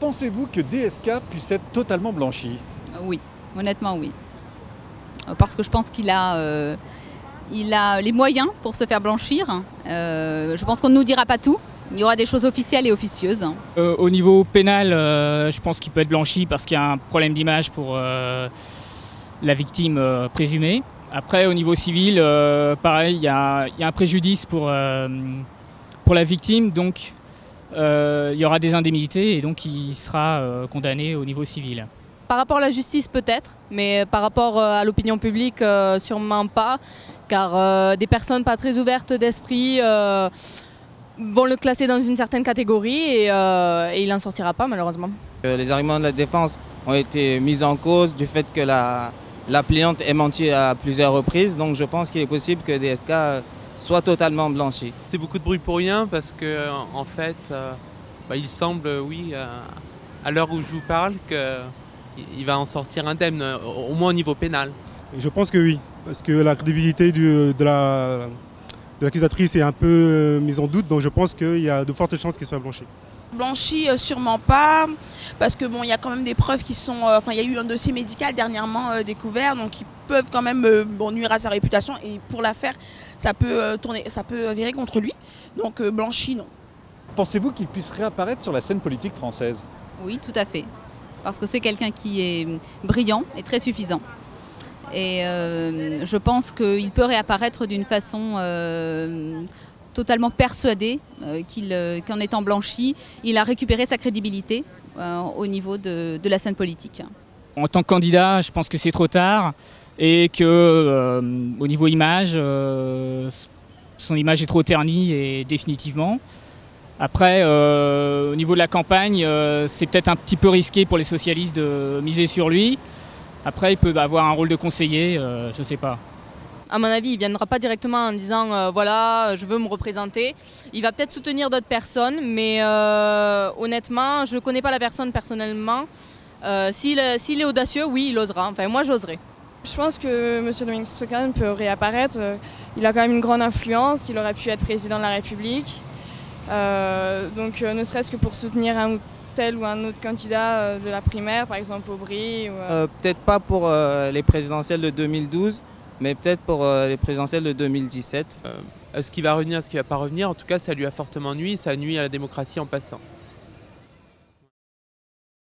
Pensez-vous que DSK puisse être totalement blanchi? Oui, honnêtement oui. Parce que je pense qu'il a les moyens pour se faire blanchir. Je pense qu'on ne nous dira pas tout. Il y aura des choses officielles et officieuses. Au niveau pénal, je pense qu'il peut être blanchi parce qu'il y a un problème d'image pour la victime présumée. Après, au niveau civil, pareil, il y a un préjudice pour la victime, donc il y aura des indemnités et donc il sera condamné au niveau civil. Par rapport à la justice peut-être, mais par rapport à l'opinion publique sûrement pas, car des personnes pas très ouvertes d'esprit vont le classer dans une certaine catégorie et il n'en sortira pas malheureusement. Les arguments de la défense ont été mis en cause du fait que la plaignante ait menti à plusieurs reprises, donc je pense qu'il est possible que DSK soit totalement blanchi. C'est beaucoup de bruit pour rien parce que en fait, il semble, oui, à l'heure où je vous parle, qu'il va en sortir indemne, au moins au niveau pénal. Je pense que oui, parce que la crédibilité de l'accusatrice est un peu mise en doute, donc je pense qu'il y a de fortes chances qu'il soit blanchi. Blanchi, sûrement pas, parce que bon, il y a quand même des preuves qui sont... il y a eu un dossier médical dernièrement découvert, donc qui peuvent quand même nuire à sa réputation. Et pour l'affaire, ça peut virer contre lui. Donc blanchi, non. Pensez-vous qu'il puisse réapparaître sur la scène politique française? Oui, tout à fait. Parce que c'est quelqu'un qui est brillant et très suffisant. Et je pense qu'il peut réapparaître d'une façon totalement persuadé qu'en étant blanchi, il a récupéré sa crédibilité au niveau de la scène politique. En tant que candidat, je pense que c'est trop tard et que au niveau image, son image est trop ternie et définitivement. Après, au niveau de la campagne, c'est peut-être un petit peu risqué pour les socialistes de miser sur lui. Après, il peut avoir un rôle de conseiller, je ne sais pas. À mon avis, il ne viendra pas directement en disant voilà, je veux me représenter. Il va peut-être soutenir d'autres personnes, mais honnêtement, je ne connais pas la personne personnellement. S'il est audacieux, oui, il osera. Enfin, moi, j'oserais. Je pense que M. Dominique Strauss-Kahn peut réapparaître. Il a quand même une grande influence. Il aurait pu être président de la République. Donc, ne serait-ce que pour soutenir un tel ou un autre candidat de la primaire, par exemple Aubry. Peut-être pas pour les présidentielles de 2012. Mais peut-être pour les présidentielles de 2017. Est-ce qu'il va revenir, est-ce qu'il ne va pas revenir? En tout cas, ça lui a fortement nui, ça nuit à la démocratie en passant.